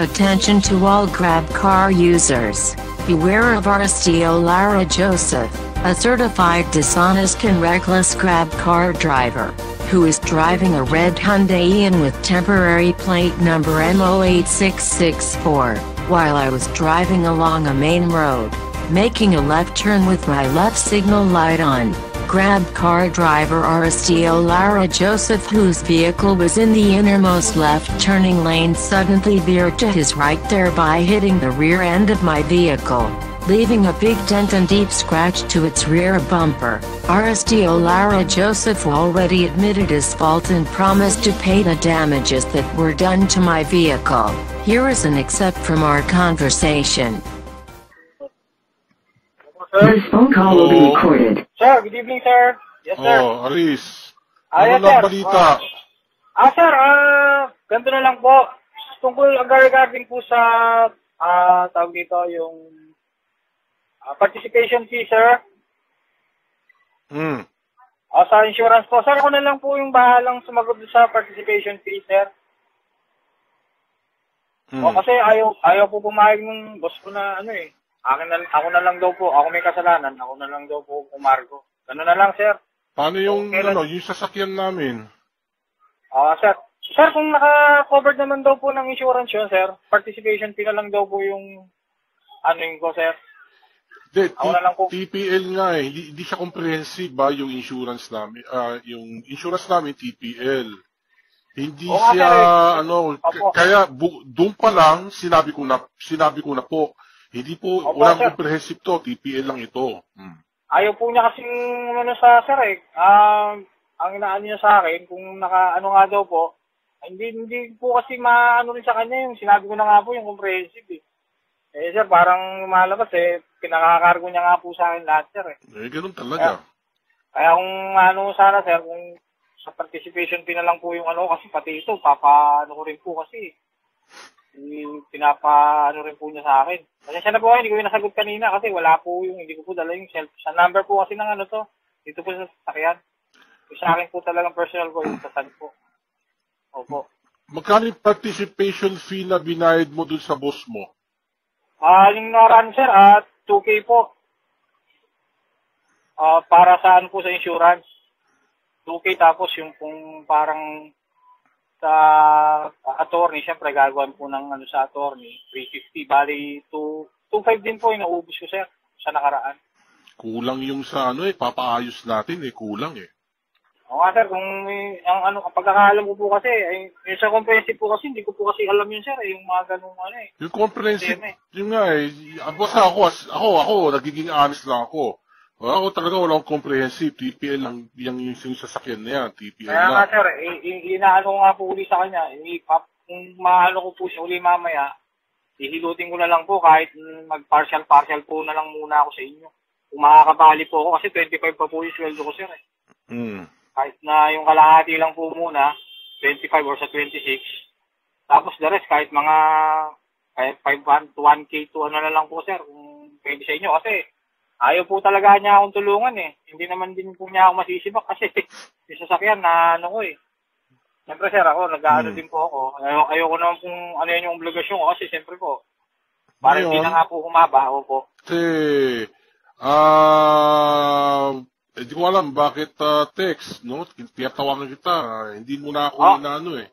Attention to all GrabCar users. Beware of Aristio Lara Joseph, a certified dishonest and reckless GrabCar driver, who is driving a red Hyundai Ion with temporary plate number MO8664, while I was driving along a main road, making a left turn with my left signal light on. GrabCar driver Aristio Lara Joseph, whose vehicle was in the innermost left turning lane, suddenly veered to his right, thereby hitting the rear end of my vehicle, leaving a big dent and deep scratch to its rear bumper. Aristio Lara Joseph already admitted his fault and promised to pay the damages that were done to my vehicle. Here is an excerpt from our conversation. This phone call will be recorded. Sir, good evening, sir. Yes, sir. Oh, Aris. Yes, Ano lang sir. balita? Sir, ganito na lang po. Tungkol regarding po sa, tawag dito, yung participation fee, sir. Sa insurance po. Sir, ako na lang po yung bahalang sumagot sa participation fee, sir. Kasi ayaw po pumayag ng boss ko na ako na lang daw po, ako may kasalanan, ako na lang daw po pumargo. Gano'n na lang, sir. Paano yung, yung sasakyan namin? Sir. Sir, kung naka-covered naman daw po ng insurance yun, sir, participation fee na lang daw po yung, ko, sir. Ako na lang po. TPL nga eh, hindi siya comprehensive ba yung insurance namin, yung insurance namin, TPL. Hindi siya, kaya doon pa lang, sinabi ko na po, hindi po, walang comprehensive to, TPL lang ito. Ayaw po niya kasing sa sir eh. Ang inaano niya sa akin, kung nga daw po, hindi po kasi maano rin sa kanya yung sinabi ko na nga po yung comprehensive eh. Sir, parang malabas pinakakargo niya nga po sa akin lahat sir eh. Ganun talaga. Kaya kung sana sir, kung sa participation fee na lang po yung kasi pati ito, ko rin po kasi pinapa rin po niya sa akin. Kasi siya na po hindi ko yung nasagot kanina kasi wala po hindi ko po dala yung sa number po kasi ng dito po sa sasakyan. Yung sa akin po talagang personal ko yung sasad po. Opo. Magkano yung participation fee na binayad mo dun sa boss mo? Yung nakaraan sir, 2K po. Para sa po sa insurance. 2K tapos yung pong parang sa attorney, siyempre gagawin po ng sa attorney, 350, bali 2.5 din po yung naubos ko sir, sa nakaraan. Kulang yung sa papaayos natin kulang eh. Oo nga sir, kung kapag kakaalam ko po kasi, yung sa comprehensive po kasi, hindi ko po kasi alam yun sir, yung mga ganung Yung comprehensive, yung nga basta ako, nagiging honest lang ako. Ako talaga walang comprehensive, TPL lang yung sasakyan na yan, TPL kaya na. Kaya nga sir, inaano nga po uli sa kanya, kung maano ko po siya uli mamaya, hihilutin ko na lang po kahit mag-partial po na lang muna ako sa inyo. Kung makakabali po ako, kasi 25 pa po yung sweldo ko sir eh. Kahit na yung kalahati lang po muna, 25 or sa 26, tapos the rest kahit 5 to 1K to na lang po sir, kung pwede sa inyo kasi, ayaw po talaga niya akong tulungan eh. Hindi naman din po niya ako masisibak kasi yung sasakyan na Siyempre sir ako, din po ako. Ayoko naman kung yan yung obligasyon ko kasi siyempre po. Parang hindi na nga po humaba ako po. Kasi, hindi ko alam bakit text, no? Tiyatawagan kita. Hindi mo na ako inaano eh.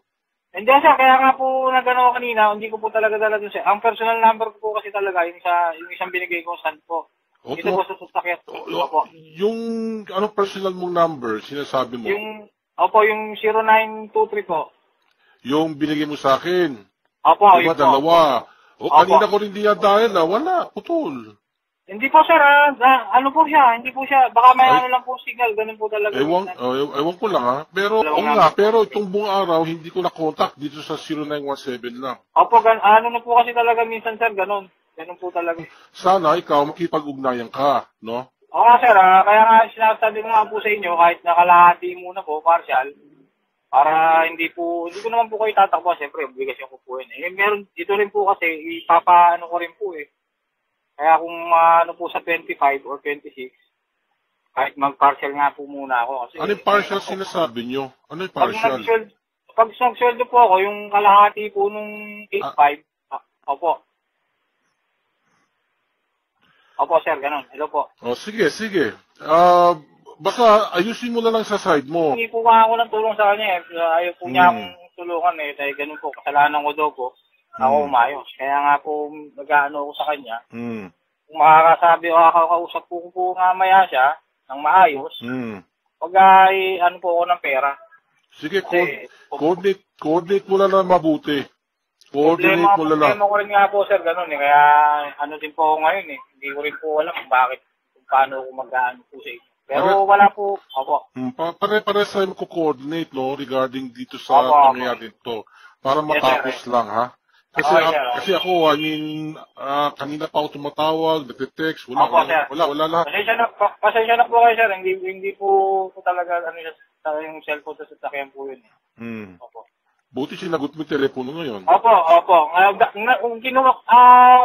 Hindi sir, kaya nga po nagano kanina, hindi ko po talaga dala dun sir. Ang personal number ko po kasi talaga, yung isang binigay kong stand po. Ito po sa sasakyan. Yung personal mong number, sinasabi mo? Yung 0923 po. Yung binigay mo sa akin? Opo, diba, dalawa? Kanina ko rin di dahil wala, putol. Hindi po sir, po siya, hindi po siya, baka may lang po signal, ganun po talaga. Ewan ko lang pero pero itong buong araw, hindi ko na-contact dito sa 0917 lang. Opo, na po kasi talaga minsan sir, ganun. Ganun po talaga. Sana ikaw makipag-ugnayan ka, no? Oo nga sir, kaya nga sinasabi ko nga po sa inyo, kahit nakalahati muna po, partial, para hindi ko naman po kayo tatakbo, siyempre, obligasyon ko po yun. Meron, dito rin po kasi, ipapaano ko rin po eh. Kaya kung po sa 25 or 26, kahit mag-partial nga po muna ako. Kasi, ano yung partial sinasabi nyo? Ano yung partial? Pag nagsweldo po ako, yung kalahati po nung 8.5, Opo. Opo, sir, ganun. Hello po. O, sige. Basta ayusin mo na lang sa side mo. Hindi po nga ako ng tulong sa kanya eh. Ayaw po niya akong tulungan eh. Dahil ganun po, kasalanan ko daw po. Ako umayos. Kaya nga po, nag-ano ako sa kanya. Kung makakasabi o makakausap po mamaya siya ng maayos, wag ay ano po ako ng pera. Sige, coordinate mo na lang mabuti. Coordinate mo na lang. Problema ko rin nga po, sir, ganun eh. Kaya ano din po ako ngayon eh. Hindi ko rin po alam kung paano ako mag-ano po sa inyo. Pero wala po, opo. Pare-pare sa ko-coordinate, no, regarding dito sa pangyayari dito. Para matapos lang, ha? Kasi ako, kanina pa ako tumatawag, nagte-text, wala lahat. Pasensya na po kayo, sir. Hindi po talaga, yung cellphone sa sasakyan po yun. Opo. Buti sinagot mo yung telepono ngayon. Opo.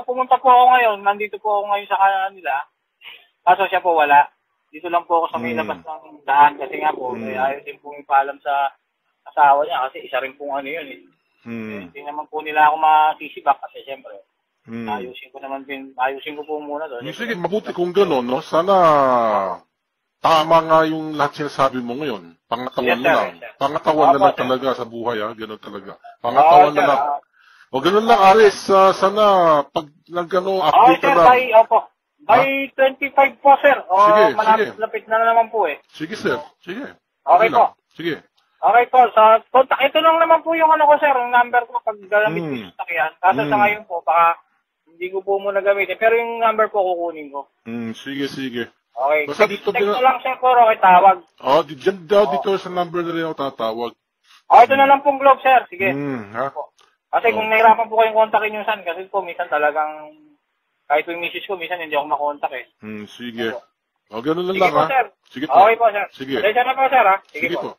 Pumunta po ako ngayon, nandito po ako ngayon sa kanila. Kaso siya po wala. Dito lang po ako sa may labas ng daan kasi nga po, ayaw din pong ipaalam sa asawa niya kasi isa rin pong ano yun eh. Hindi naman po nila ako masisibak kasi siyempre. Ayusin ko po muna doon. Sige, mabuti kung gano'n, no? Sana tama nga yung lahat sinasabi mo ngayon. Pangatawan na lang. Pangatawan na lang talaga sa buhay, ha? Gano'n talaga. Pangatawan na lang. O gano'n lang, Aris. Sana pag nag-ano, update ka lang. By 25 po, sir. Sige. Malapit na naman po eh. Sige, sir. Sige. Okay po. Sige. Okay po. Sa contact, ito lang naman po yung ano ko, sir. Yung number ko pag gamit ko yung sasakyan. Kaso sa ngayon po, baka hindi ko po muna gamitin. Pero yung number po kukunin ko. Sige. Okay. Basta dito text lang, sir, po. Okay, tawag. Dito sa number na rin ako tatawag. Ito na lang pong Globe, sir. Sige. Ha? Kasi kung nahirapan po kayong kontakin yung son, kasi po, minsan talagang kahit yung misis ko, minsan hindi ako makontak eh. Sige. O, ganun lang ha? Sir. Sige po. Okay po, sir. Sige. Pasensya na po, sir, ha? Sige po.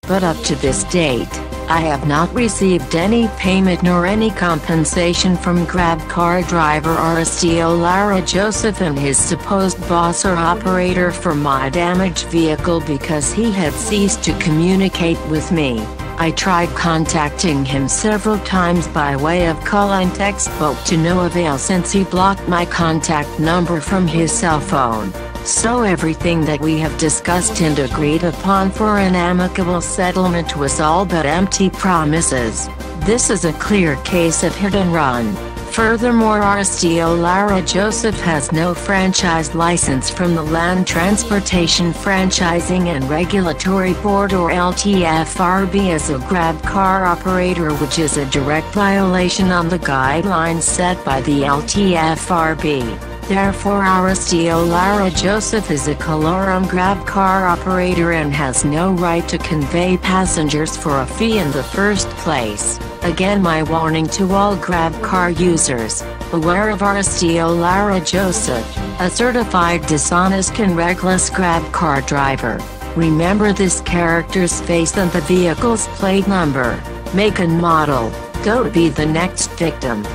But up to this date, I have not received any payment nor any compensation from Grab car driver Aristio Lara Joseph and his supposed boss or operator for my damaged vehicle because he had ceased to communicate with me. I tried contacting him several times by way of call and text but to no avail since he blocked my contact number from his cell phone. So everything that we have discussed and agreed upon for an amicable settlement was all but empty promises. This is a clear case of hit and run. Furthermore, Aristio Lara Joseph has no franchise license from the Land Transportation Franchising and Regulatory Board or LTFRB as a Grab car operator, which is a direct violation on the guidelines set by the LTFRB. Therefore, Aristio Lara Joseph is a Colorum Grab car operator and has no right to convey passengers for a fee in the first place. Again, my warning to all Grab car users: beware of Aristio Lara Joseph, a certified dishonest and reckless Grab car driver. Remember this character's face and the vehicle's plate number, make and model. Don't be the next victim.